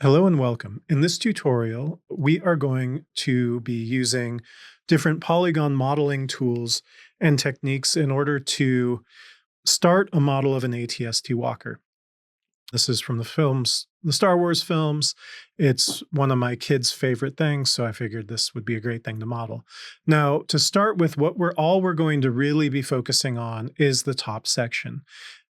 Hello and welcome. In this tutorial, we are going to be using different polygon modeling tools and techniques in order to start a model of an ATST walker. This is from the Star Wars films. It's one of my kids' favorite things, so I figured this would be a great thing to model. Now, to start with, what we're going to really be focusing on is the top section.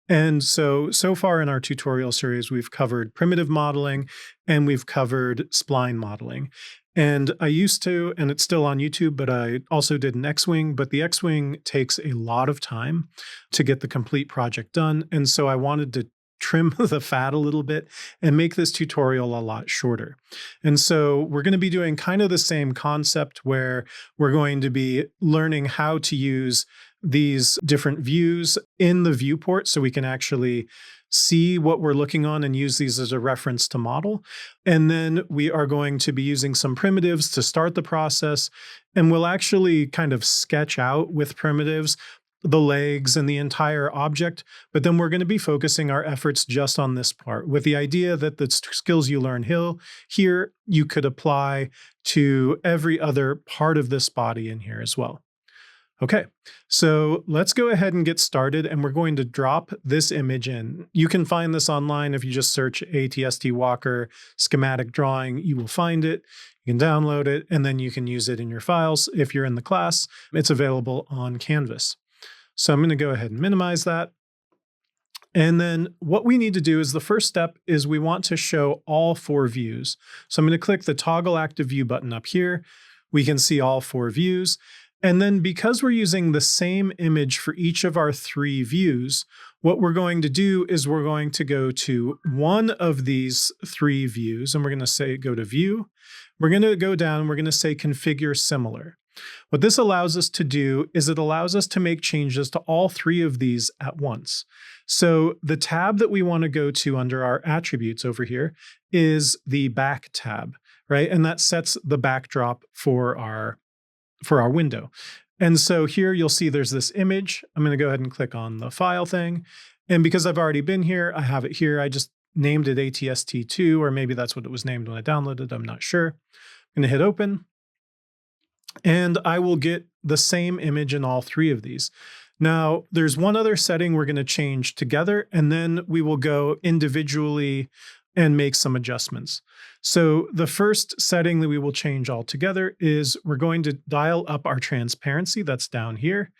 And so far in our tutorial series, we've covered primitive modeling and we've covered spline modeling. And I used to, and it's still on YouTube, but I also did an X-Wing, but the X-Wing takes a lot of time to get the complete project done. And so I wanted to trim the fat a little bit and make this tutorial a lot shorter. And so we're going to be doing kind of the same concept where we're going to be learning how to use these different views in the viewport so we can actually see what we're looking on and use these as a reference to model. And then we are going to be using some primitives to start the process. And we'll actually kind of sketch out with primitives the legs and the entire object, but then we're going to be focusing our efforts just on this part with the idea that the skills you learn here you could apply to every other part of this body in here as well. Okay, so let's go ahead and get started, and we're going to drop this image in. You can find this online if you just search ATST Walker schematic drawing, you will find it. You can download it, and then you can use it in your files. If you're in the class, it's available on Canvas. So I'm going to go ahead and minimize that. And then what we need to do is the first step is we want to show all four views. So I'm going to click the toggle active view button up here. We can see all four views. And then because we're using the same image for each of our three views, what we're going to do is we're going to go to one of these three views, and we're going to say go to view. We're going to go down, we're going to say configure similar. What this allows us to do is it allows us to make changes to all three of these at once. So the tab that we want to go to under our attributes over here is the back tab, right? And that sets the backdrop for our window. And so here you'll see there's this image. I'm going to go ahead and click on the file thing. And because I've already been here, I have it here. I just named it ATST2, or maybe that's what it was named when I downloaded it. I'm not sure. I'm going to hit open. And I will get the same image in all three of these. Now, there's one other setting we're going to change together, and then we will go individually and make some adjustments. So the first setting that we will change altogether is we're going to dial up our transparency. That's down here.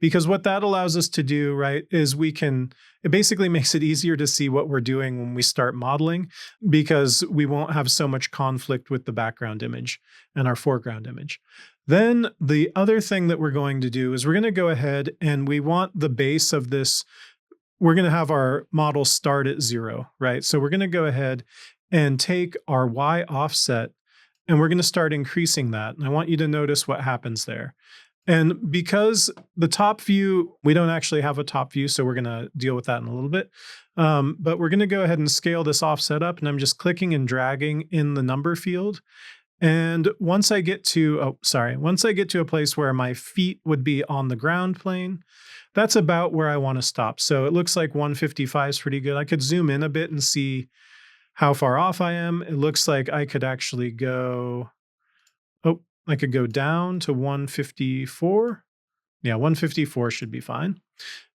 Because what that allows us to do, right, is it basically makes it easier to see what we're doing when we start modeling, because we won't have so much conflict with the background image and our foreground image. Then the other thing that we're going to do is we're going to go ahead and we want the base of this. We're going to have our model start at 0, right? So we're going to go ahead and take our Y offset and we're going to start increasing that. And I want you to notice what happens there. And because the top view, we don't actually have a top view, so we're going to deal with that in a little bit. But we're going to go ahead and scale this offset up, and I'm just clicking and dragging in the number field. And once I get to a place where my feet would be on the ground plane, that's about where I want to stop. So it looks like 155 is pretty good. I could zoom in a bit and see how far off I am. It looks like I could actually go, I could go down to 154. Yeah, 154 should be fine.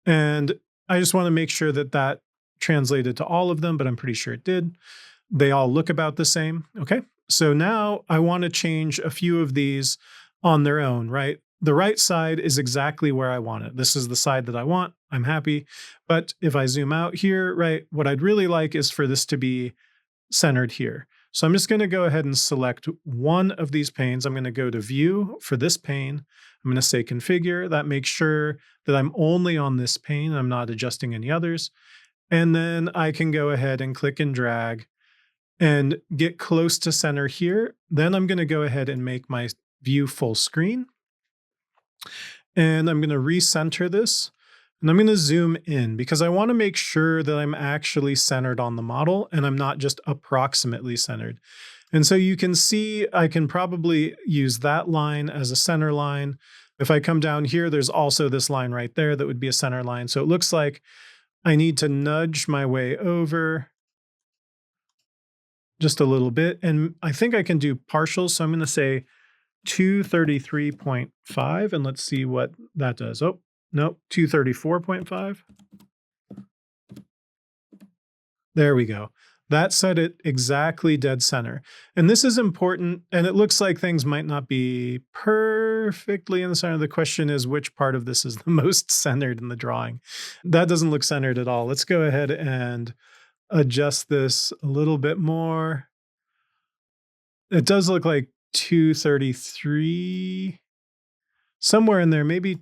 And I just want to make sure that that translated to all of them, but I'm pretty sure it did. They all look about the same. Okay. So now I want to change a few of these on their own, right? The right side is exactly where I want it. This is the side that I want. I'm happy. But if I zoom out here, right, what I'd really like is for this to be centered here. So I'm just going to go ahead and select one of these panes. I'm going to go to view for this pane. I'm going to say configure. That makes sure that I'm only on this pane. I'm not adjusting any others. And then I can go ahead and click and drag and get close to center here. Then I'm going to go ahead and make my view full screen. And I'm going to recenter this. And I'm going to zoom in because I want to make sure that I'm actually centered on the model and I'm not just approximately centered. And so you can see I can probably use that line as a center line. If I come down here, there's also this line right there that would be a center line. So it looks like I need to nudge my way over just a little bit. And I think I can do partials. So I'm going to say 233.5, and let's see what that does. Oh, no, 234.5. There we go. That set it exactly dead center. And this is important, and it looks like things might not be perfectly in the center. The question is which part of this is the most centered in the drawing. That doesn't look centered at all. Let's go ahead and adjust this a little bit more. It does look like 233, somewhere in there. Maybe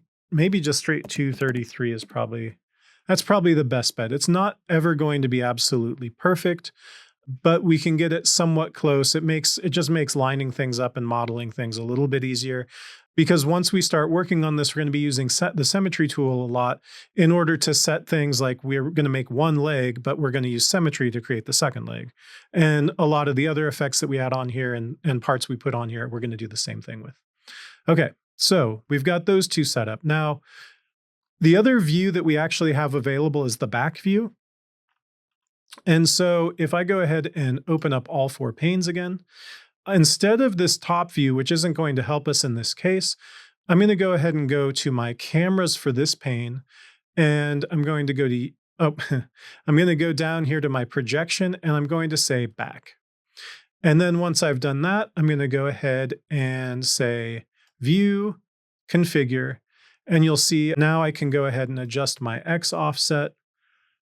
just straight 233 is that's probably the best bet. It's not ever going to be absolutely perfect, but we can get it somewhat close. It just makes lining things up and modeling things a little bit easier, because once we start working on this, we're going to be using the symmetry tool a lot in order to set things like we're going to make one leg, but we're going to use symmetry to create the second leg. And a lot of the other effects that we add on here and parts we put on here, we're going to do the same thing with. Okay, so we've got those two set up. Now, the other view that we actually have available is the back view. And so if I go ahead and open up all 4 panes again, instead of this top view, which isn't going to help us in this case, I'm going to go ahead and go to my cameras for this pane, and I'm going to go to, I'm going to go down here to my projection, and I'm going to say back. And then once I've done that, I'm going to go ahead and say view, configure, and you'll see now I can go ahead and adjust my X offset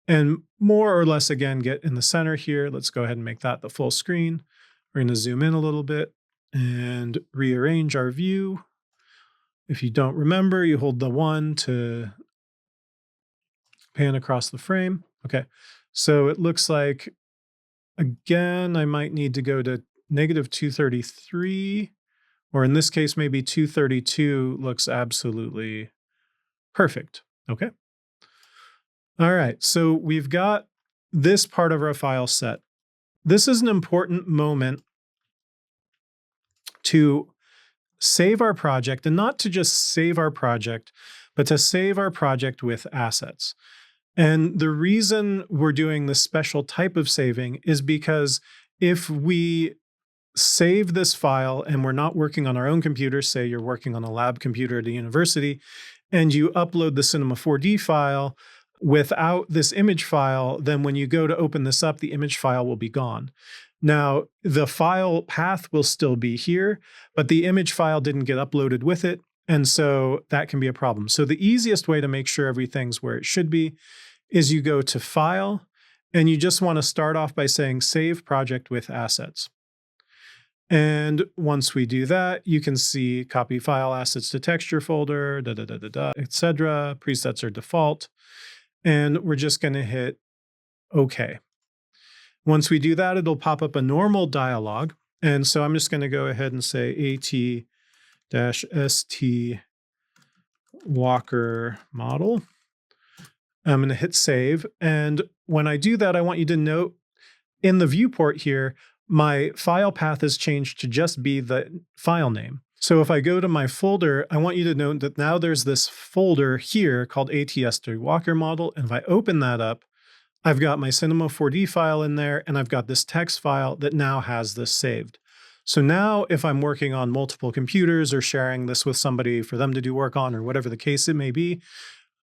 and more or less, again, get in the center here. Let's go ahead and make that the full screen. We're going to zoom in a little bit and rearrange our view. If you don't remember, you hold the 1 to pan across the frame. Okay, so it looks like, again, I might need to go to -233, or in this case, maybe 232 looks absolutely perfect. Okay. All right, so we've got this part of our file set. This is an important moment to save our project, and not to just save our project, but to save our project with assets. And the reason we're doing this special type of saving is because if we save this file and we're not working on our own computer, say you're working on a lab computer at a university, and you upload the Cinema 4D file without this image file, then when you go to open this up, the image file will be gone. Now, the file path will still be here, but the image file didn't get uploaded with it, and so that can be a problem. So the easiest way to make sure everything's where it should be is you go to File, and you just want to start off by saying Save Project with Assets. And once we do that, you can see copy file assets to texture folder, etc. Presets are default. And we're just going to hit OK. Once we do that, it'll pop up a normal dialog. And so I'm just going to go ahead and say AT-ST Walker model. I'm going to hit save. And when I do that, I want you to note in the viewport here, my file path has changed to just be the file name. So if I go to my folder, I want you to note that now there's this folder here called AT-ST Walker model. And if I open that up, I've got my Cinema 4D file in there, and I've got this text file that now has this saved. So now if I'm working on multiple computers or sharing this with somebody for them to do work on, or whatever the case it may be,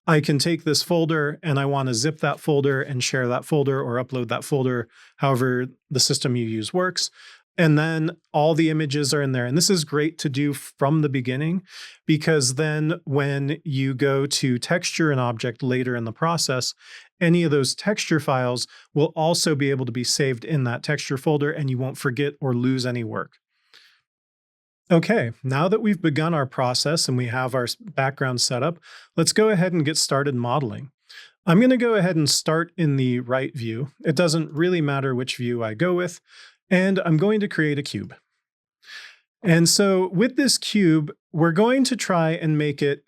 I can take this folder and I want to zip that folder and share that folder or upload that folder, however the system you use works. And then all the images are in there. And this is great to do from the beginning, because then when you go to texture an object later in the process, any of those texture files will also be able to be saved in that texture folder, and you won't forget or lose any work. Okay, now that we've begun our process and we have our background set up, let's go ahead and get started modeling. I'm going to go ahead and start in the right view. It doesn't really matter which view I go with, and I'm going to create a cube. And so with this cube, we're going to try and make it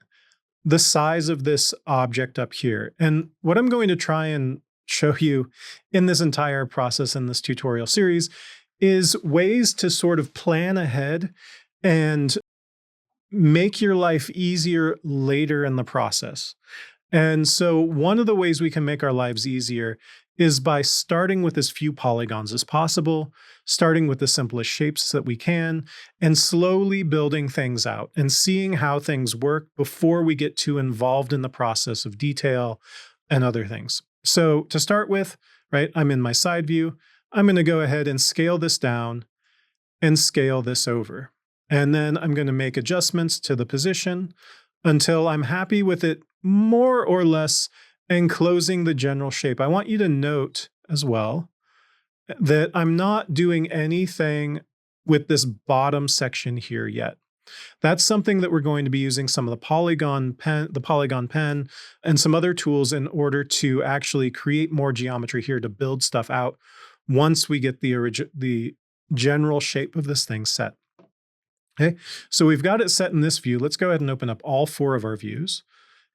the size of this object up here. And what I'm going to try and show you in this entire process in this tutorial series is ways to sort of plan ahead and make your life easier later in the process. And so one of the ways we can make our lives easier is by starting with as few polygons as possible, starting with the simplest shapes that we can, and slowly building things out and seeing how things work before we get too involved in the process of detail and other things. So to start with, right, I'm in my side view. I'm going to go ahead and scale this down and scale this over. And then I'm going to make adjustments to the position until I'm happy with it more or less enclosing the general shape. I want you to note as well that I'm not doing anything with this bottom section here yet. That's something that we're going to be using some of the Polygon pen and some other tools in order to actually create more geometry here to build stuff out once we get the general shape of this thing set. Okay, so we've got it set in this view. Let's go ahead and open up all 4 of our views.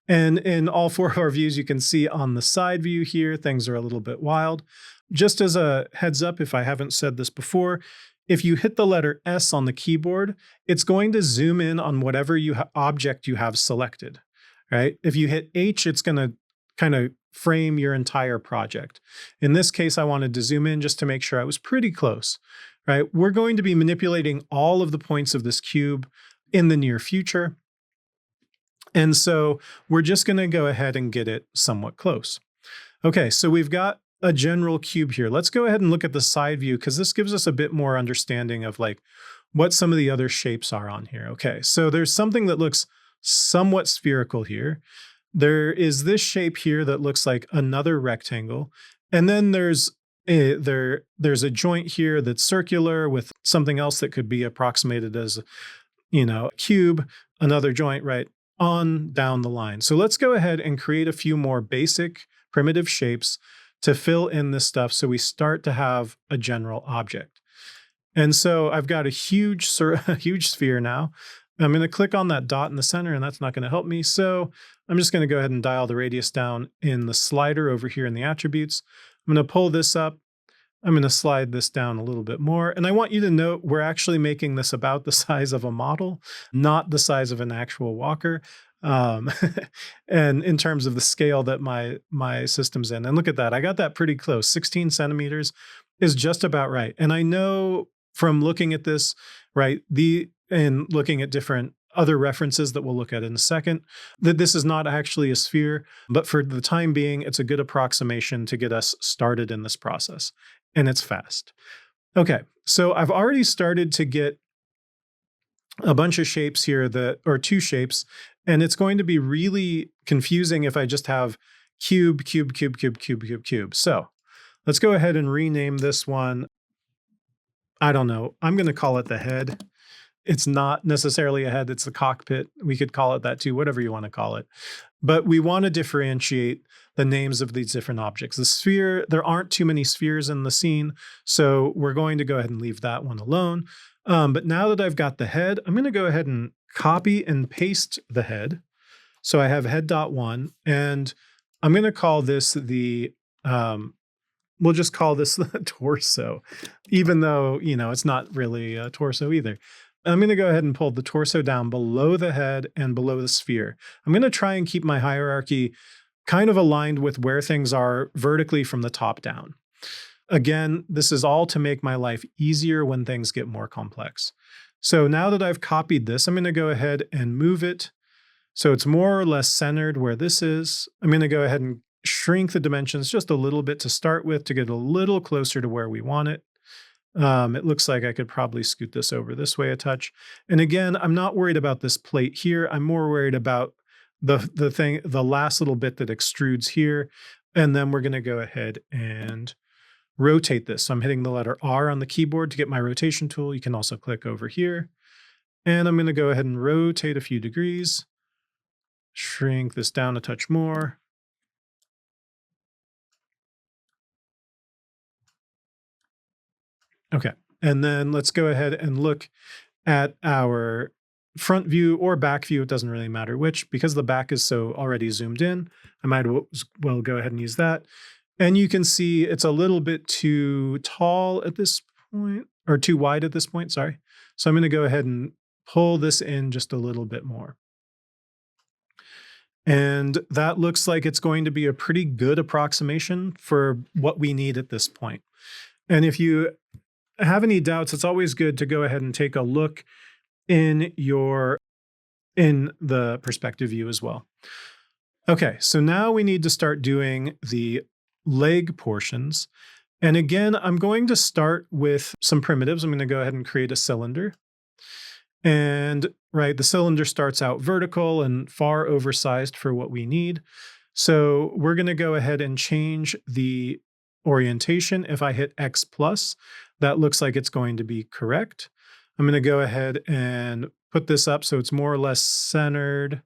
And in all 4 of our views, you can see on the side view here, things are a little bit wild. Just as a heads up, if I haven't said this before, if you hit the letter S on the keyboard, it's going to zoom in on whatever object you have selected, right? If you hit H, it's going to kind of frame your entire project. In this case, I wanted to zoom in just to make sure I was pretty close, right? We're going to be manipulating all of the points of this cube in the near future. And so we're just going to go ahead and get it somewhat close. Okay, so we've got a general cube here. Let's go ahead and look at the side view because this gives us a bit more understanding of like what some of the other shapes are on here. Okay, so there's something that looks somewhat spherical here. There is this shape here that looks like another rectangle. And then there's a joint here that's circular with something else that could be approximated as, a cube, another joint, right? On down the line. So let's go ahead and create a few more basic primitive shapes to fill in this stuff so we start to have a general object. And so I've got a huge sphere now. I'm going to click on that dot in the center, and that's not going to help me. So I'm just going to go ahead and dial the radius down in the slider over here in the attributes. I'm going to pull this up. I'm going to slide this down a little bit more. And I want you to note we're actually making this about the size of a model, not the size of an actual walker. And in terms of the scale that my system's in. And look at that. I got that pretty close. 16 centimeters is just about right. And I know from looking at this, right, and looking at different other references that we'll look at in a second, that this is not actually a sphere, but for the time being, it's a good approximation to get us started in this process. And it's fast. Okay, so I've already started to get a bunch of shapes here or 2 shapes, and it's going to be really confusing if I just have cube, cube, cube, cube, cube, cube, cube. So let's go ahead and rename this one. I don't know. I'm going to call it the head. It's not necessarily a head, it's the cockpit. We could call it that too, whatever you want to call it. But we want to differentiate the names of these different objects. The sphere, there aren't too many spheres in the scene, so we're going to go ahead and leave that one alone. But now that I've got the head, I'm going to go ahead and copy and paste the head. So I have head.1, and I'm going to call this we'll just call this the torso, even though, it's not really a torso either. I'm going to go ahead and pull the torso down below the head and below the sphere. I'm going to try and keep my hierarchy kind of aligned with where things are vertically from the top down. Again, this is all to make my life easier when things get more complex. So now that I've copied this, I'm going to go ahead and move it so it's more or less centered where this is. I'm going to go ahead and shrink the dimensions just a little bit to start with to get a little closer to where we want it. It looks like I could probably scoot this over this way a touch. And again, I'm not worried about this plate here. I'm more worried about the last little bit that extrudes here. And then we're going to go ahead and rotate this. So I'm hitting the letter R on the keyboard to get my rotation tool. You can also click over here. And I'm going to go ahead and rotate a few degrees, shrink this down a touch more. Okay, and then let's go ahead and look at our front view or back view. It doesn't really matter which, because the back is so already zoomed in. I might well go ahead and use that. And you can see it's a little bit too tall at this point, or too wide at this point, sorry. So I'm going to go ahead and pull this in just a little bit more. And that looks like it's going to be a pretty good approximation for what we need at this point. And if you have any doubts, it's always good to go ahead and take a look in the perspective view as well. Okay, so now we need to start doing the leg portions. And again, I'm going to start with some primitives. I'm going to go ahead and create a cylinder. And right, the cylinder starts out vertical and far oversized for what we need. So we're going to go ahead and change the orientation. If I hit X plus, that looks like it's going to be correct. I'm going to go ahead and put this up so it's more or less centered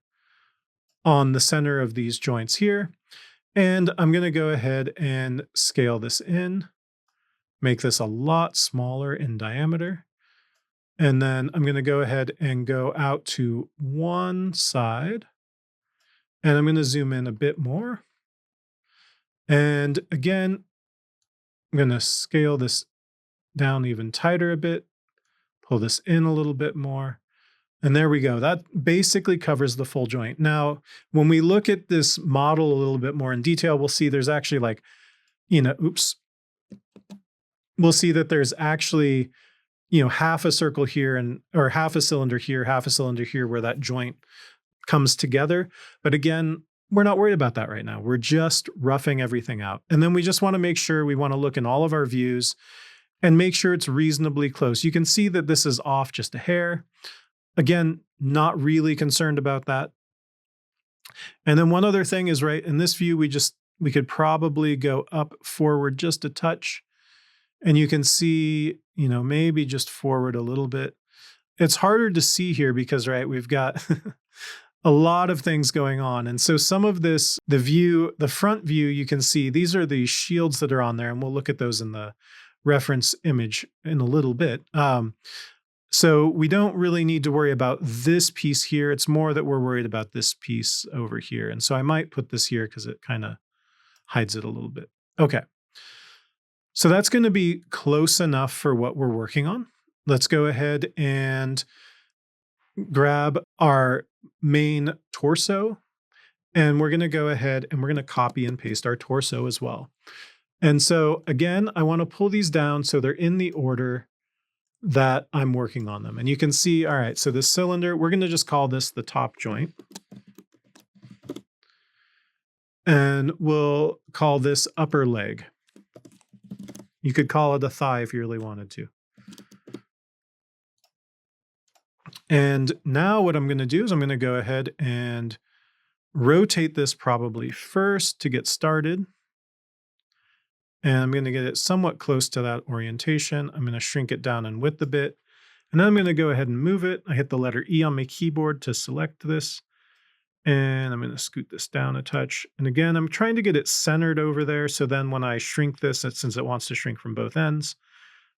on the center of these joints here. And I'm going to go ahead and scale this in, make this a lot smaller in diameter. And then I'm going to go ahead and go out to one side. And I'm going to zoom in a bit more. And again, I'm going to scale this down even tighter a bit, pull this in a little bit more. And there we go. That basically covers the full joint. Now, when we look at this model a little bit more in detail, we'll see there's actually like, we'll see that there's actually, half a circle here or half a cylinder here where that joint comes together. But again, we're not worried about that right now. We're just roughing everything out. And then we just want to make sure we want to look in all of our views and make sure it's reasonably close. You can see that this is off just a hair. Again, not really concerned about that. And then one other thing is, right, in this view, we could probably go up forward just a touch. And you can see, maybe just forward a little bit. It's harder to see here because, right, we've got a lot of things going on. And so some of this, the front view, you can see these are the shields that are on there. And we'll look at those in the reference image in a little bit. So we don't really need to worry about this piece here. It's more that we're worried about this piece over here. And so I might put this here because it kind of hides it a little bit. Okay. So that's going to be close enough for what we're working on. Let's go ahead and grab our main torso. And we're going to go ahead and we're going to copy and paste our torso as well. And so again, I want to pull these down so they're in the order that I'm working on them. And you can see, all right, so this cylinder, we're going to just call this the top joint. And we'll call this upper leg. You could call it a thigh if you really wanted to. And now what I'm going to do is I'm going to go ahead and rotate this probably first to get started. And I'm going to get it somewhat close to that orientation. I'm going to shrink it down in width a bit. And then I'm going to go ahead and move it. I hit the letter E on my keyboard to select this. And I'm going to scoot this down a touch. And again, I'm trying to get it centered over there. So then when I shrink this, since it wants to shrink from both ends,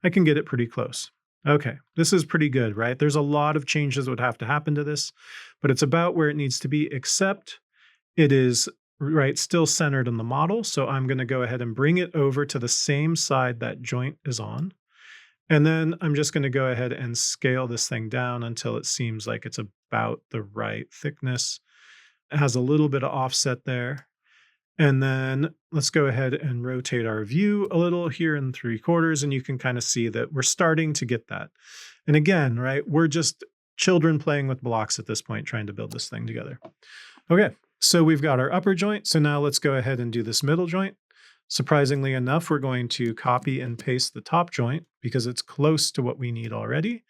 I can get it pretty close. Okay, this is pretty good, right? There's a lot of changes that would have to happen to this, but it's about where it needs to be, except it is right, still centered in the model. So I'm going to go ahead and bring it over to the same side that joint is on. And then I'm just going to go ahead and scale this thing down until it seems like it's about the right thickness. It has a little bit of offset there. And then let's go ahead and rotate our view a little here in 3/4. And you can kind of see that we're starting to get that. And again, right, we're just children playing with blocks at this point, trying to build this thing together. Okay, so we've got our upper joint. So now let's go ahead and do this middle joint. Surprisingly enough, we're going to copy and paste the top joint because it's close to what we need already.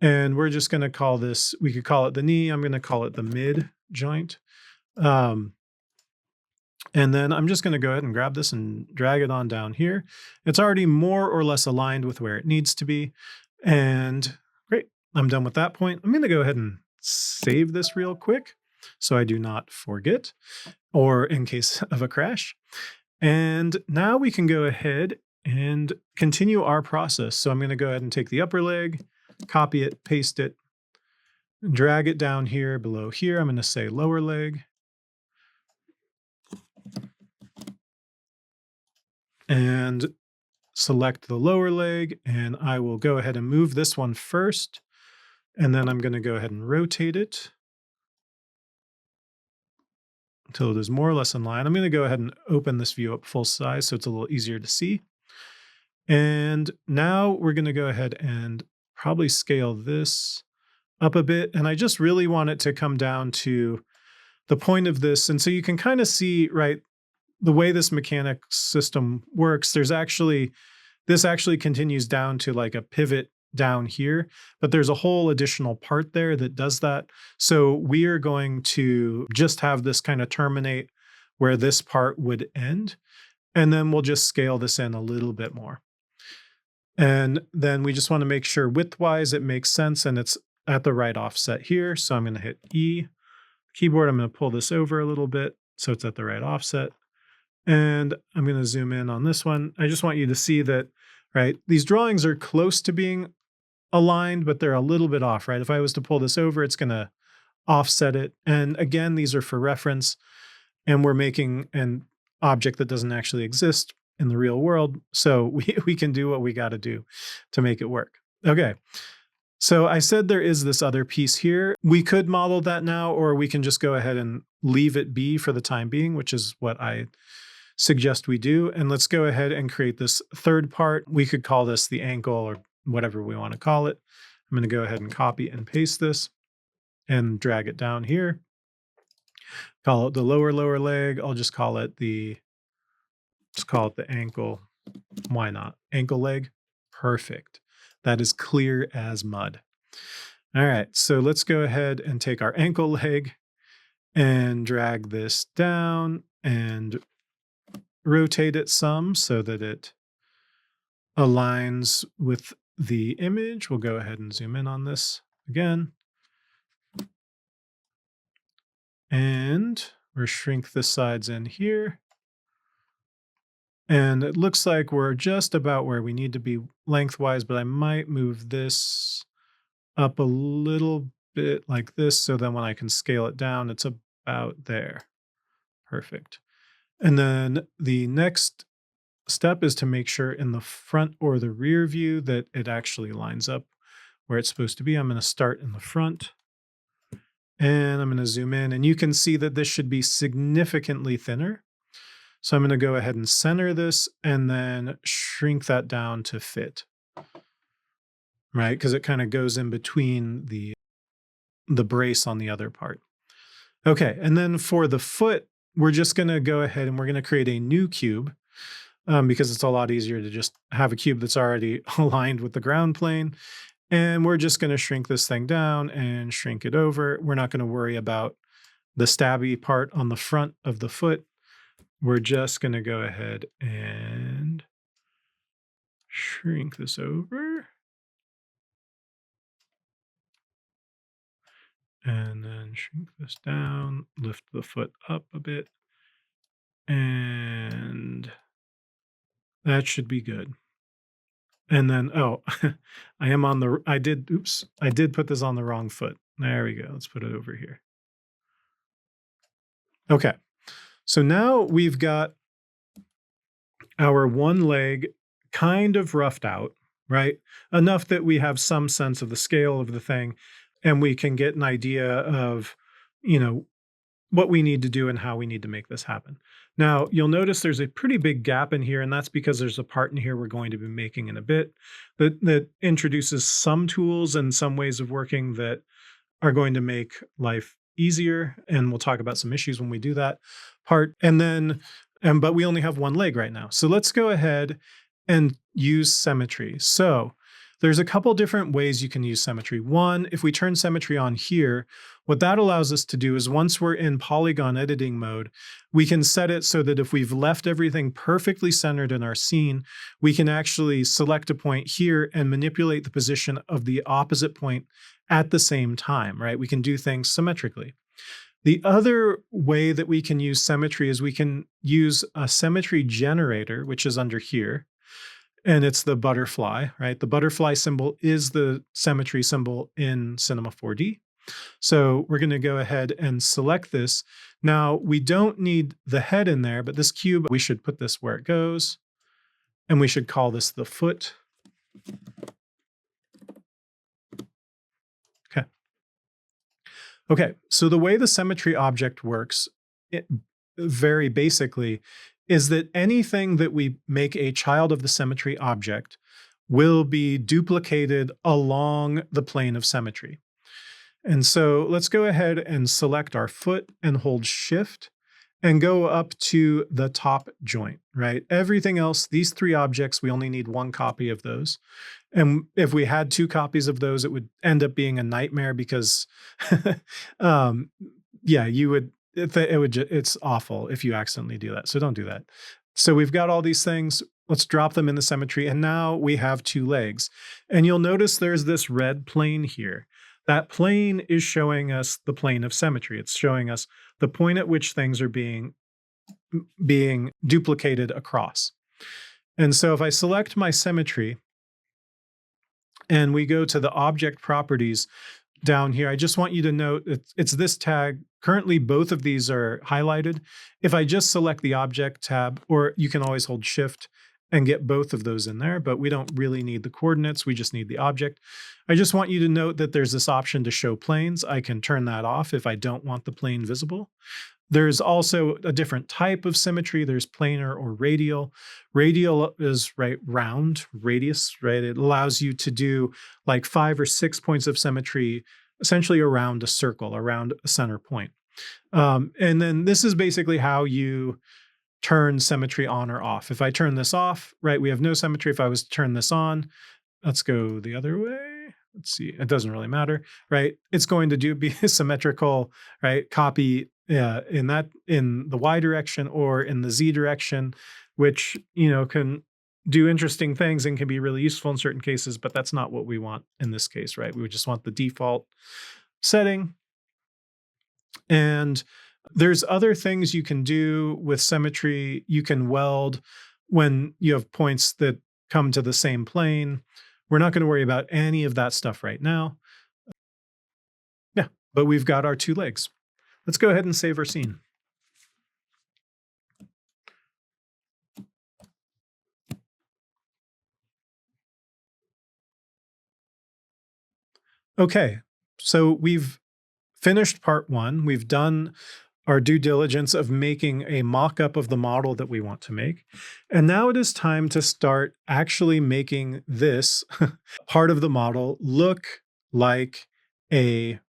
And we're just going to call this, we could call it the knee. I'm going to call it the mid joint. And then I'm just going to go ahead and grab this and drag it on down here. It's already more or less aligned with where it needs to be. And great, I'm done with that point. I'm going to go ahead and save this real quick so I do not forget, or in case of a crash. And now we can go ahead and continue our process. So I'm going to go ahead and take the upper leg, copy it, paste it, drag it down here below here. I'm going to say lower leg. And select the lower leg, and I will go ahead and move this one first. And then I'm going to go ahead and rotate it. until it is more or less in line. I'm going to go ahead and open this view up full size so it's a little easier to see. And now we're going to go ahead and probably scale this up a bit. And I just really want it to come down to the point of this. And so you can kind of see, right, the way this mechanic system works, this actually continues down to like a pivot down here, but there's a whole additional part there that does that. So we are going to just have this kind of terminate where this part would end. And then we'll just scale this in a little bit more. And then we just want to make sure widthwise it makes sense and it's at the right offset here. So I'm going to hit E. Keyboard, I'm going to pull this over a little bit so it's at the right offset. And I'm going to zoom in on this one. I just want you to see that, right, these drawings are close to being aligned, but they're a little bit off, right? If I was to pull this over, it's going to offset it. And again, these are for reference, and we're making an object that doesn't actually exist in the real world. So we can do what we got to do to make it work. Okay. So I said there is this other piece here. We could model that now, or we can just go ahead and leave it be for the time being, which is what I suggest we do. And let's go ahead and create this third part. We could call this the ankle or whatever we want to call it. I'm going to go ahead and copy and paste this and drag it down here. Call it the lower leg. I'll just call it the ankle. Why not? Ankle leg. Perfect. That is clear as mud. All right, so let's go ahead and take our ankle leg and drag this down and rotate it some so that it aligns with the image. We'll go ahead and zoom in on this again. And we'll shrink the sides in here. And it looks like we're just about where we need to be lengthwise, but I might move this up a little bit like this. So then when I can scale it down, it's about there. Perfect. And then the next step is to make sure in the front or the rear view that it actually lines up where it's supposed to be. I'm going to start in the front and I'm going to zoom in, and you can see that this should be significantly thinner. So I'm going to go ahead and center this and then shrink that down to fit, right? Because it kind of goes in between the brace on the other part. Okay, and then for the foot, we're just going to go ahead and we're going to create a new cube because it's a lot easier to just have a cube that's already aligned with the ground plane. And we're just going to shrink this thing down and shrink it over. We're not going to worry about the stabby part on the front of the foot. We're just going to go ahead and shrink this over. And then shrink this down, lift the foot up a bit. And that should be good. And then, oh, I did put this on the wrong foot. There we go. Let's put it over here. Okay. So now we've got our one leg kind of roughed out, right? Enough that we have some sense of the scale of the thing and we can get an idea of, what we need to do and how we need to make this happen. Now, you'll notice there's a pretty big gap in here, and that's because there's a part in here we're going to be making in a bit that introduces some tools and some ways of working that are going to make life easier. And we'll talk about some issues when we do that part. But we only have one leg right now. So let's go ahead and use symmetry. So there's a couple different ways you can use symmetry. One, if we turn symmetry on here, what that allows us to do is once we're in polygon editing mode, we can set it so that if we've left everything perfectly centered in our scene, we can actually select a point here and manipulate the position of the opposite point at the same time, right? We can do things symmetrically. The other way that we can use symmetry is we can use a symmetry generator, which is under here. And it's the butterfly, right? The butterfly symbol is the symmetry symbol in Cinema 4D. So we're going to go ahead and select this. Now, we don't need the head in there, but this cube, we should put this where it goes. And we should call this the foot. Okay. Okay, so the way the symmetry object works it, very basically, is that anything that we make a child of the symmetry object will be duplicated along the plane of symmetry. And so let's go ahead and select our foot and hold Shift and go up to the top joint, right? Everything else, these three objects, we only need one copy of those. And if we had two copies of those, it would end up being a nightmare because, um, yeah, you would, it's awful if you accidentally do that. So don't do that. So we've got all these things. Let's drop them in the symmetry. And now we have two legs. And you'll notice there's this red plane here. That plane is showing us the plane of symmetry. It's showing us the point at which things are being duplicated across. And so if I select my symmetry and we go to the object properties down here, I just want you to note it's this tag. Currently, both of these are highlighted. If I just select the object tab, or you can always hold Shift and get both of those in there, but we don't really need the coordinates. We just need the object. I just want you to note that there's this option to show planes. I can turn that off if I don't want the plane visible. There's also a different type of symmetry. There's planar or radial. Radial is round, radius, right? It allows you to do like 5 or 6 points of symmetry, essentially around a circle, around a center point. And then this is basically how you turn symmetry on or off. If I turn this off, right, we have no symmetry. If I was to turn this on, let's go the other way. Let's see, it doesn't really matter, right? It's going to be a symmetrical, right, copy in the Y direction or in the Z direction, which, can do interesting things and can be really useful in certain cases, but that's not what we want in this case, right? We would just want the default setting. And there's other things you can do with symmetry. You can weld when you have points that come to the same plane. We're not going to worry about any of that stuff right now. Yeah, but we've got our two legs. Let's go ahead and save our scene. Okay, so we've finished part one. We've done our due diligence of making a mock-up of the model that we want to make. And now it is time to start actually making this part of the model look like a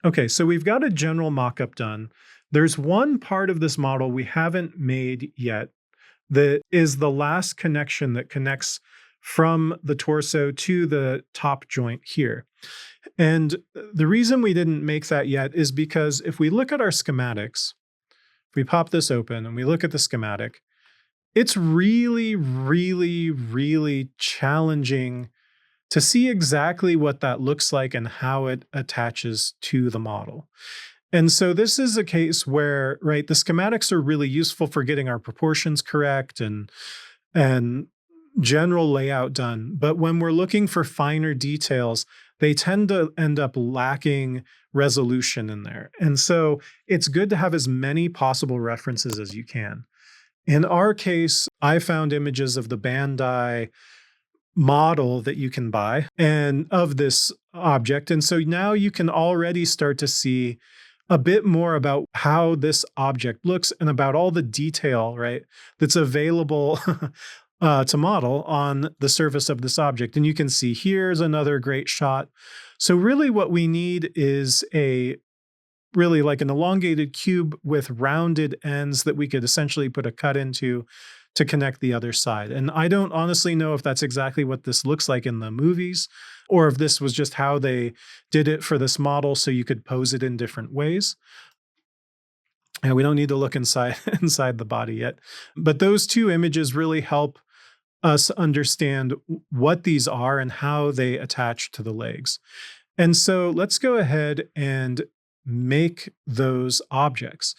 Okay, so we've got a general mock-up done. There's one part of this model we haven't made yet that is the last connection that connects from the torso to the top joint here. And the reason we didn't make that yet is because if we look at our schematics, if we pop this open and we look at the schematic, it's really, really, really challenging to see exactly what that looks like and how it attaches to the model. And so this is a case where, right, the schematics are really useful for getting our proportions correct and general layout done. But when we're looking for finer details, they tend to end up lacking resolution in there. And so it's good to have as many possible references as you can. In our case, I found images of the Bandai model that you can buy and of this object. And so now you can already start to see a bit more about how this object looks and about all the detail, right, that's available to model on the surface of this object. And you can see here's another great shot. So really what we need is really like an elongated cube with rounded ends that we could essentially put a cut into to connect the other side. And I don't honestly know if that's exactly what this looks like in the movies, or if this was just how they did it for this model so you could pose it in different ways. And we don't need to look inside the body yet. But those two images really help us understand what these are and how they attach to the legs. And so let's go ahead and make those objects.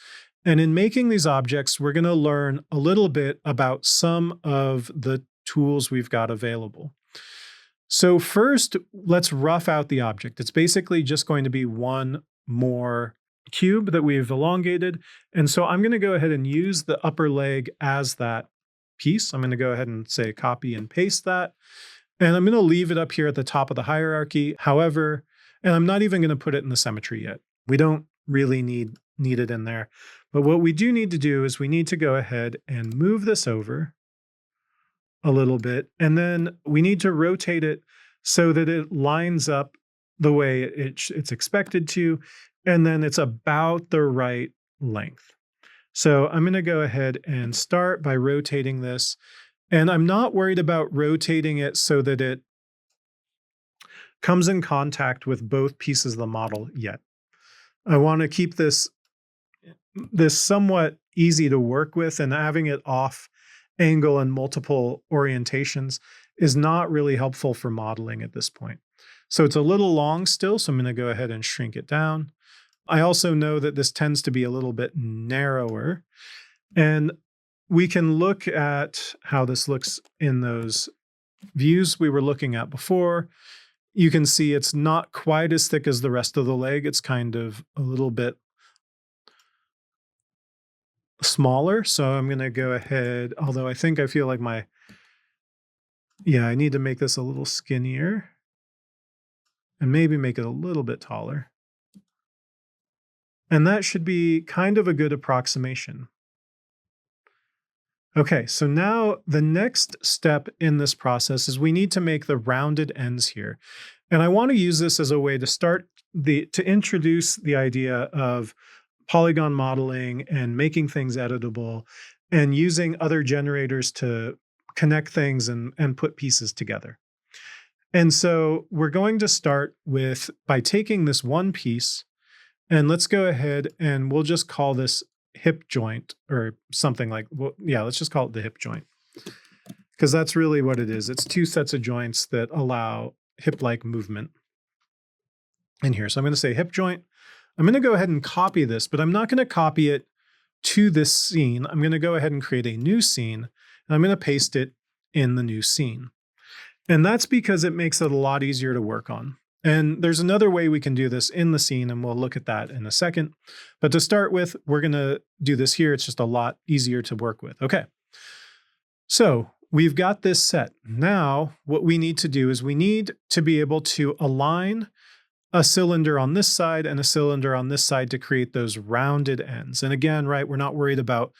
And in making these objects, we're going to learn a little bit about some of the tools we've got available. So first, let's rough out the object. It's basically just going to be one more cube that we've elongated. And so I'm going to go ahead and use the upper leg as that piece. I'm going to go ahead and say copy and paste that. And I'm going to leave it up here at the top of the hierarchy. However, and I'm not even going to put it in the symmetry yet. We don't really need it in there. But what we do need to do is we need to go ahead and move this over a little bit. And then we need to rotate it so that it lines up the way it's expected to. And then it's about the right length. So I'm going to go ahead and start by rotating this. And I'm not worried about rotating it so that it comes in contact with both pieces of the model yet. I want to keep this somewhat easy to work with, and having it off angle and multiple orientations is not really helpful for modeling at this point. So it's a little long still, so I'm going to go ahead and shrink it down. I also know that this tends to be a little bit narrower, and we can look at how this looks in those views we were looking at before. You can see it's not quite as thick as the rest of the leg. It's kind of a little bit smaller. So I'm going to go ahead, although I feel like I need to make this a little skinnier and maybe make it a little bit taller. And that should be kind of a good approximation. Okay, so now the next step in this process is we need to make the rounded ends here. And I want to use this as a way to introduce the idea of polygon modeling and making things editable and using other generators to connect things and put pieces together. And so we're going to start by taking this one piece, and let's go ahead and we'll just call this hip joint or something like, let's just call it the hip joint, because that's really what it is. It's two sets of joints that allow hip-like movement in here. So I'm going to say hip joint. I'm going to go ahead and copy this, but I'm not going to copy it to this scene. I'm going to go ahead and create a new scene, and I'm going to paste it in the new scene. And that's because it makes it a lot easier to work on. And there's another way we can do this in the scene, and we'll look at that in a second. But to start with, we're going to do this here. It's just a lot easier to work with. Okay. So we've got this set. Now, what we need to do is we need to be able to align a cylinder on this side and a cylinder on this side to create those rounded ends. And again, right, we're not worried about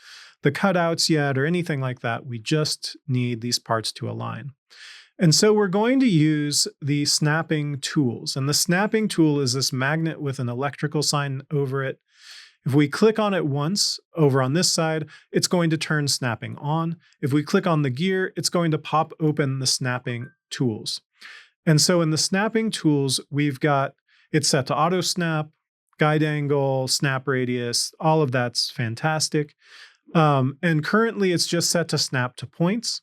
the cutouts yet or anything like that. We just need these parts to align. And so we're going to use the snapping tools. And the snapping tool is this magnet with an electrical sign over it. If we click on it once over on this side, it's going to turn snapping on. If we click on the gear, it's going to pop open the snapping tools. And so in the snapping tools, we've got it set to auto snap, guide angle, snap radius, all of that's fantastic. And currently it's just set to snap to points.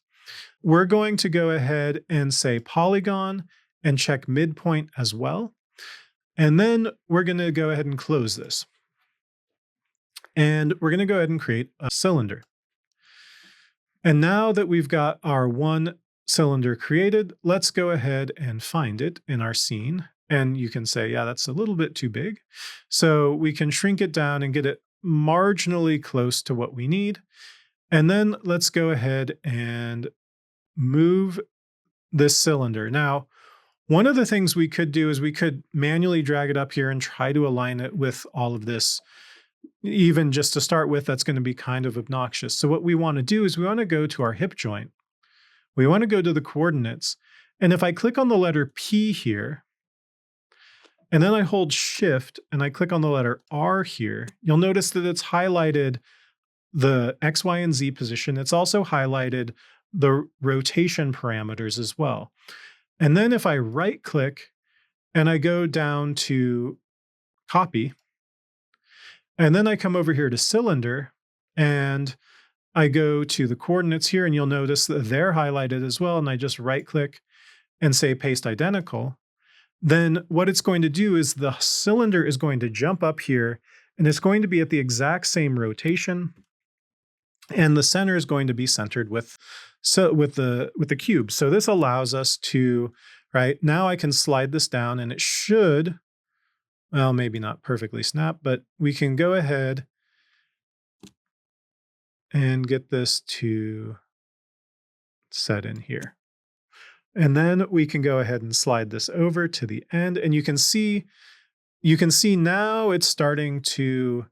We're going to go ahead and say polygon and check midpoint as well. And then we're going to go ahead and close this. And we're going to go ahead and create a cylinder. And now that we've got our one cylinder created, let's go ahead and find it in our scene. And you can say, yeah, that's a little bit too big. So we can shrink it down and get it marginally close to what we need. And then let's go ahead and move this cylinder. Now, one of the things we could do is we could manually drag it up here and try to align it with all of this. Even just to start with, that's going to be kind of obnoxious. So what we want to do is we want to go to our hip joint. We want to go to the coordinates. And if I click on the letter P here, and then I hold Shift and I click on the letter R here, you'll notice that it's highlighted the X, Y, and Z position. It's also highlighted the rotation parameters as well. And then if I right click and I go down to copy, and then I come over here to cylinder and I go to the coordinates here, and you'll notice that they're highlighted as well. And I just right click and say paste identical. Then what it's going to do is the cylinder is going to jump up here and it's going to be at the exact same rotation. And the center is going to be centered with the cube. So this allows us to, right, now I can slide this down and it should, well, maybe not perfectly snap, but we can go ahead and get this to set in here. And then we can go ahead and slide this over to the end, and you can see now it's starting to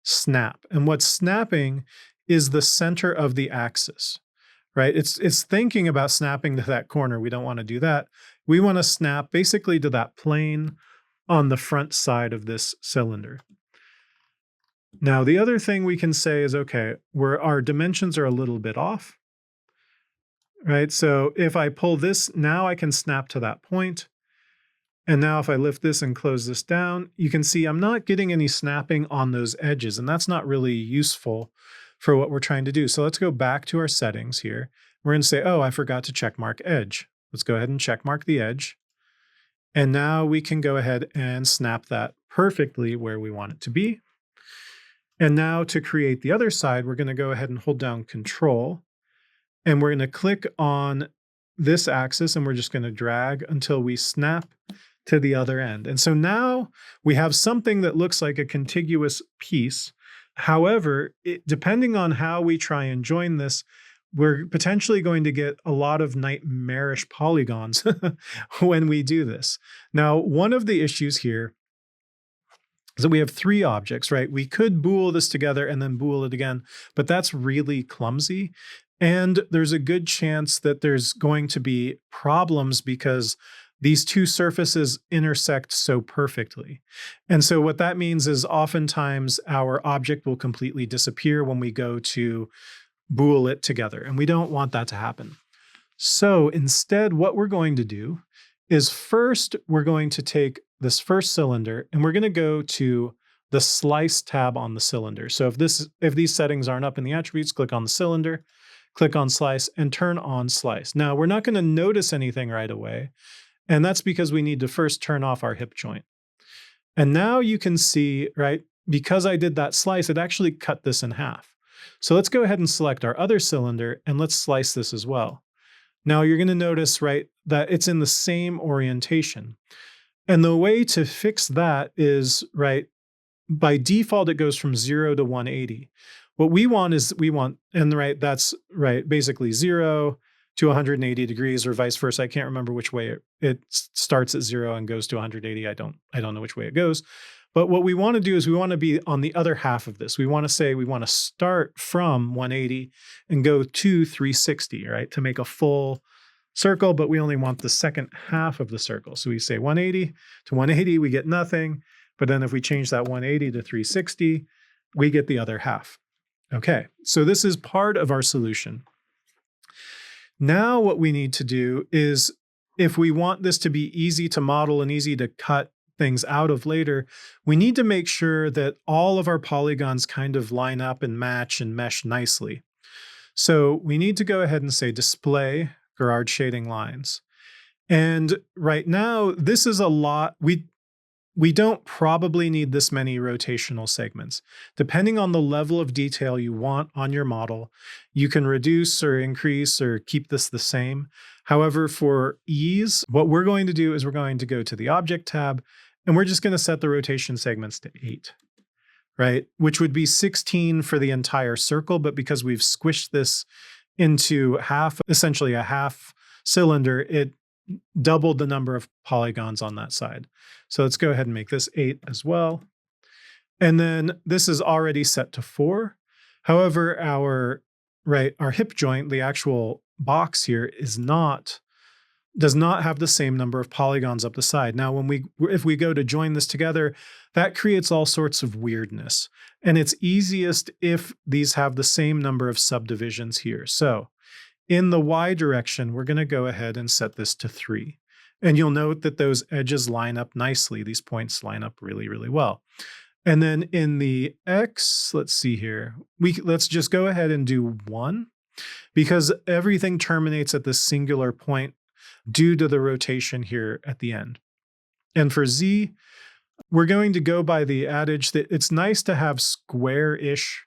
snap. And what's snapping is the center of the axis, right? It's thinking about snapping to that corner. We don't want to do that. We want to snap basically to that plane on the front side of this cylinder. Now, the other thing we can say is, okay, where our dimensions are a little bit off, right? So if I pull this, now I can snap to that point. And now if I lift this and close this down, you can see I'm not getting any snapping on those edges, and that's not really useful for what we're trying to do. So let's go back to our settings here. We're going to say, oh, I forgot to check mark edge. Let's go ahead and check mark the edge. And now we can go ahead and snap that perfectly where we want it to be. And now to create the other side, we're going to go ahead and hold down Control, and we're going to click on this axis, and we're just going to drag until we snap to the other end. And so now we have something that looks like a contiguous piece. However, depending on how we try and join this, we're potentially going to get a lot of nightmarish polygons when we do this. Now, one of the issues here is that we have three objects, right? We could bool this together and then bool it again, but that's really clumsy. And there's a good chance that there's going to be problems because these two surfaces intersect so perfectly. And so what that means is oftentimes our object will completely disappear when we go to bool it together, and we don't want that to happen. So instead, what we're going to do is first, we're going to take this first cylinder and we're going to go to the slice tab on the cylinder. So if these settings aren't up in the attributes, click on the cylinder, click on slice, and turn on slice. Now, we're not going to notice anything right away, and that's because we need to first turn off our hip joint. And now you can see, right, because I did that slice, it actually cut this in half. So let's go ahead and select our other cylinder and let's slice this as well. Now you're going to notice, right, that it's in the same orientation. And the way to fix that is, right, by default, it goes from 0 to 180. What we want is and right, that's right, basically 0 to 180 degrees or vice versa. I can't remember which way it starts at 0 and goes to 180. I don't know which way it goes. But what we want to do is we want to be on the other half of this. We want to say we want to start from 180 and go to 360, right, to make a full circle, but we only want the second half of the circle. So we say 180 to 180, we get nothing. But then if we change that 180 to 360, we get the other half. Okay, so this is part of our solution. Now what we need to do is, if we want this to be easy to model and easy to cut things out of later, we need to make sure that all of our polygons kind of line up and match and mesh nicely. So we need to go ahead and say display Gerard shading lines. And right now, this is a lot. We don't probably need this many rotational segments. Depending on the level of detail you want on your model, you can reduce or increase or keep this the same. However, for ease, what we're going to do is we're going to go to the Object tab, and we're just going to set the rotation segments to 8, right? Which would be 16 for the entire circle, but because we've squished this into essentially a half cylinder, it doubled the number of polygons on that side. So let's go ahead and make this 8 as well. And then this is already set to 4. However, our hip joint, the actual box here, does not have the same number of polygons up the side. Now, if we go to join this together, that creates all sorts of weirdness. And it's easiest if these have the same number of subdivisions here. So in the Y direction, we're going to go ahead and set this to 3. And you'll note that those edges line up nicely. These points line up really, really well. And then in the X, let's see here, let's just go ahead and do 1, because everything terminates at this singular point due to the rotation here at the end. And for Z, we're going to go by the adage that it's nice to have square-ish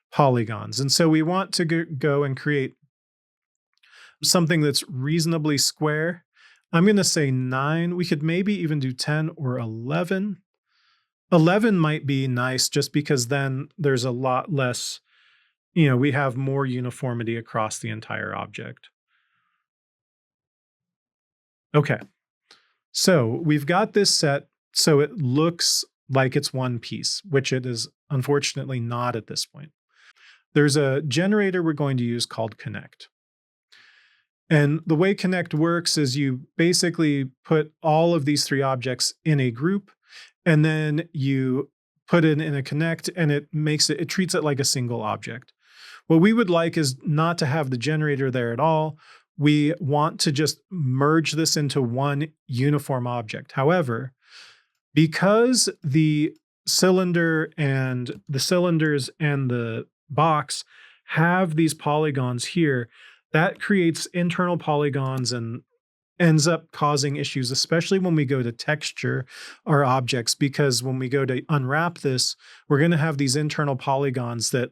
polygons. And so we want to go and create something that's reasonably square. I'm going to say 9. We could maybe even do 10 or 11. 11 might be nice just because then there's a lot less, we have more uniformity across the entire object. Okay, so we've got this set so it looks like it's one piece, which it is unfortunately not at this point. There's a generator we're going to use called connect. And the way connect works is you basically put all of these three objects in a group, and then you put it in a connect, and it treats it like a single object. What we would like is not to have the generator there at all. We want to just merge this into one uniform object. However, because the cylinder and the cylinders and the box have these polygons here, that creates internal polygons and ends up causing issues, especially when we go to texture our objects, because when we go to unwrap this, we're going to have these internal polygons that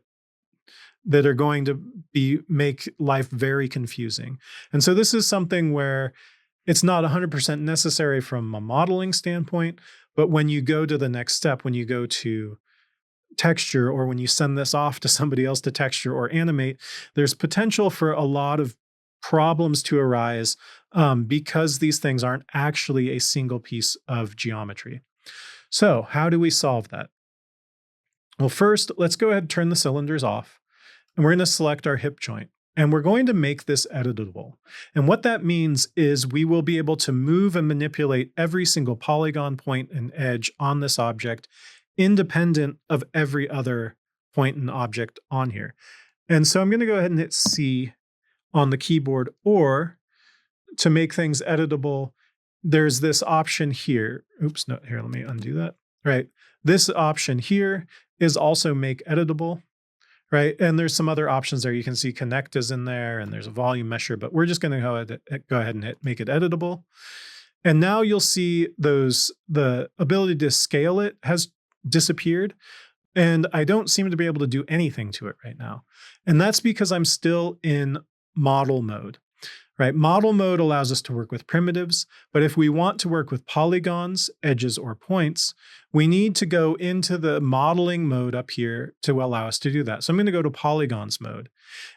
are going to make life very confusing. And so this is something where it's not 100% necessary from a modeling standpoint, but when you go to the next step, when you go to texture, or when you send this off to somebody else to texture or animate, there's potential for a lot of problems to arise because these things aren't actually a single piece of geometry. So how do we solve that? Well, first, let's go ahead and turn the cylinders off, and we're going to select our hip joint. And we're going to make this editable. And what that means is we will be able to move and manipulate every single polygon, point, and edge on this object, independent of every other point and object on here. And so I'm going to go ahead and hit C on the keyboard, or to make things editable, there's this option here. Oops, no, here, let me undo that. Right. This option here is also make editable. Right. And there's some other options there. You can see connect is in there, and there's a volume measure, but we're just going to go ahead and make it editable. And now you'll see the ability to scale it has disappeared. And I don't seem to be able to do anything to it right now. And that's because I'm still in model mode. Right? Model mode allows us to work with primitives, but if we want to work with polygons, edges, or points, we need to go into the modeling mode up here to allow us to do that. So I'm going to go to polygons mode,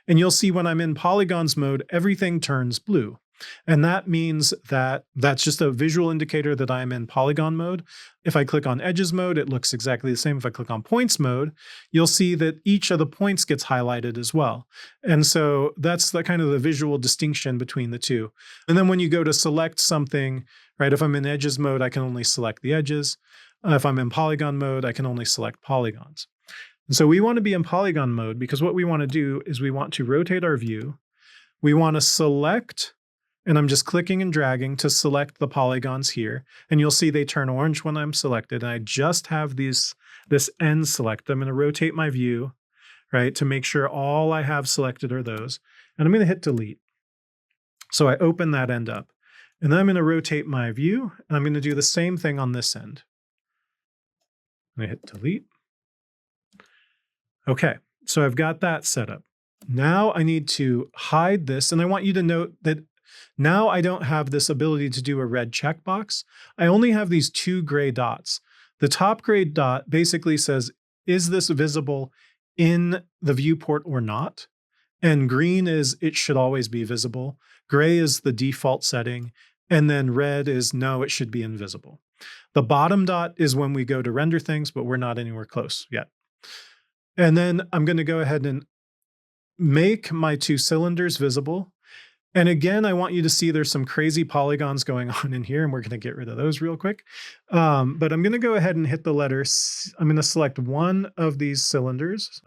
and you'll see when I'm in polygons mode, everything turns blue. And that means that that's just a visual indicator that I'm in polygon mode. If I click on edges mode, it looks exactly the same. If I click on points mode, you'll see that each of the points gets highlighted as well. And so that's the kind of the visual distinction between the two. And then when you go to select something, right, if I'm in edges mode, I can only select the edges. If I'm in polygon mode, I can only select polygons. And so we want to be in polygon mode because what we want to do is we want to rotate our view. We want to select, and I'm just clicking and dragging to select the polygons here. And you'll see they turn orange when I'm selected. And I just have this end select. I'm going to rotate my view, right, to make sure all I have selected are those. And I'm going to hit delete. So I open that end up. And then I'm going to rotate my view, and I'm going to do the same thing on this end. I'm going to hit delete. Okay, so I've got that set up. Now I need to hide this, and I want you to note that now I don't have this ability to do a red checkbox. I only have these two gray dots. The top gray dot basically says, is this visible in the viewport or not? And green is it should always be visible. Gray is the default setting. And then red is no, it should be invisible. The bottom dot is when we go to render things, but we're not anywhere close yet. And then I'm going to go ahead and make my two cylinders visible. And again, I want you to see there's some crazy polygons going on in here, and we're going to get rid of those real quick. But I'm going to go ahead and hit the letter C. I'm going to select one of these cylinders.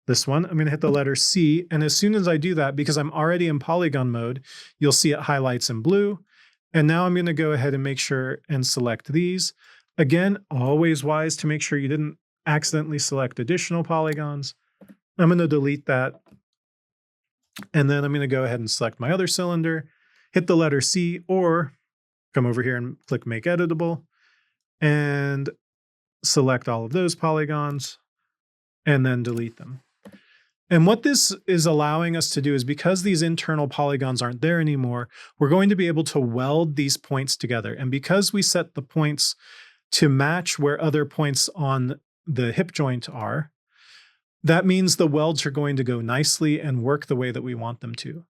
This one, I'm going to hit the letter C. And as soon as I do that, because I'm already in polygon mode, you'll see it highlights in blue. And now I'm going to go ahead and make sure and select these. Again, always wise to make sure you didn't accidentally select additional polygons. I'm going to delete that. And then I'm going to go ahead and select my other cylinder, hit the letter C, or come over here and click Make Editable and select all of those polygons and then delete them. And what this is allowing us to do is, because these internal polygons aren't there anymore, we're going to be able to weld these points together. And because we set the points to match where other points on the hip joint are, that means the welds are going to go nicely and work the way that we want them to.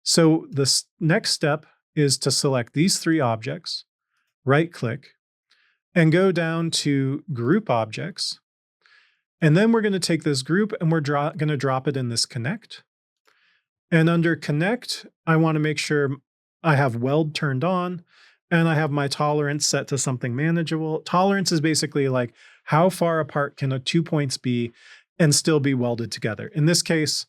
So the next step is to select these three objects, right-click, and go down to Group Objects. And then we're going to take this group and we're going to drop it in this Connect. And under Connect, I want to make sure I have Weld turned on and I have my tolerance set to something manageable. Tolerance is basically like how far apart can 2 points be and still be welded together. In this case,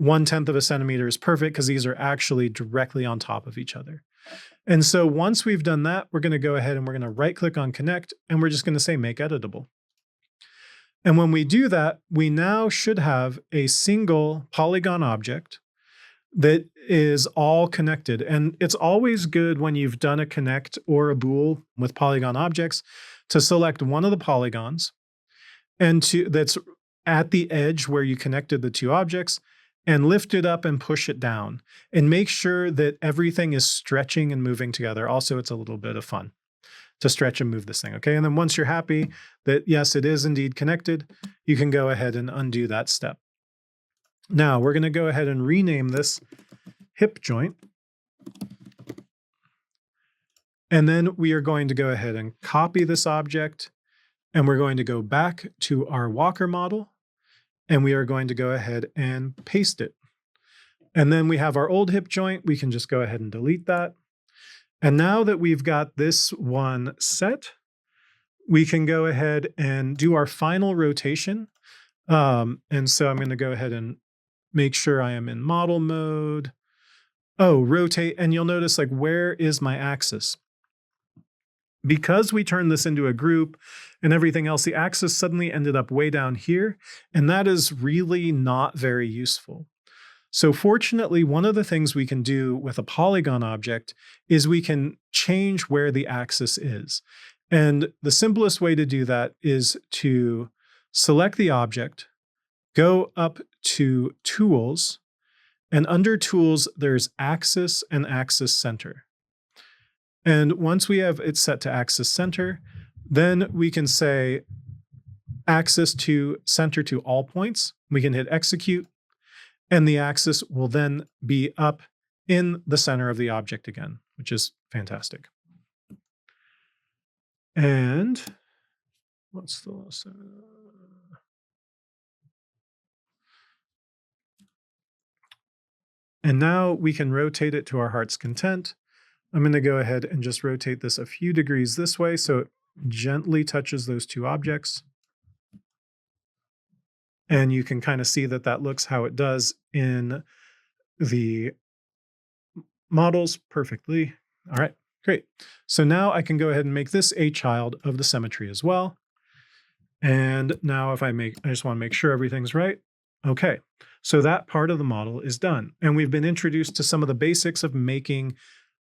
1/10 of a centimeter is perfect because these are actually directly on top of each other. And so once we've done that, we're going to go ahead and we're going to right-click on Connect and we're just going to say Make Editable. And when we do that, we now should have a single polygon object that is all connected. And it's always good when you've done a connect or a bool with polygon objects to select one of the polygons and that's at the edge where you connected the two objects and lift it up and push it down and make sure that everything is stretching and moving together. Also, it's a little bit of fun to stretch and move this thing, okay? And then once you're happy that, yes, it is indeed connected, you can go ahead and undo that step. Now, we're going to go ahead and rename this hip joint. And then we are going to go ahead and copy this object, and we're going to go back to our Walker model, and we are going to go ahead and paste it. And then we have our old hip joint. We can just go ahead and delete that. And now that we've got this one set, we can go ahead and do our final rotation. And so I'm going to go ahead and make sure I am in model mode. Oh, rotate. And you'll notice, like, where is my axis? Because we turned this into a group and everything else, the axis suddenly ended up way down here. And that is really not very useful. So fortunately, one of the things we can do with a polygon object is we can change where the axis is. And the simplest way to do that is to select the object, go up to Tools, and under Tools, there's Axis and Axis Center. And once we have it set to Axis Center, then we can say Axis to Center to all points. We can hit Execute, and the axis will then be up in the center of the object again, which is fantastic. And what's the last? And now we can rotate it to our heart's content. I'm going to go ahead and just rotate this a few degrees this way so it gently touches those two objects. And you can kind of see that that looks how it does in the models perfectly. All right, great. So now I can go ahead and make this a child of the symmetry as well. And now if I just want to make sure everything's right. Okay, so that part of the model is done. And we've been introduced to some of the basics of making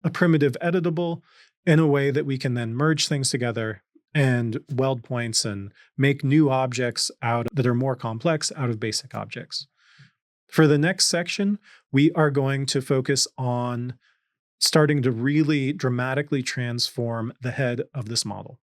a primitive editable in a way that we can then merge things together and weld points and make new objects that are more complex out of basic objects. For the next section, we are going to focus on starting to really dramatically transform the head of this model.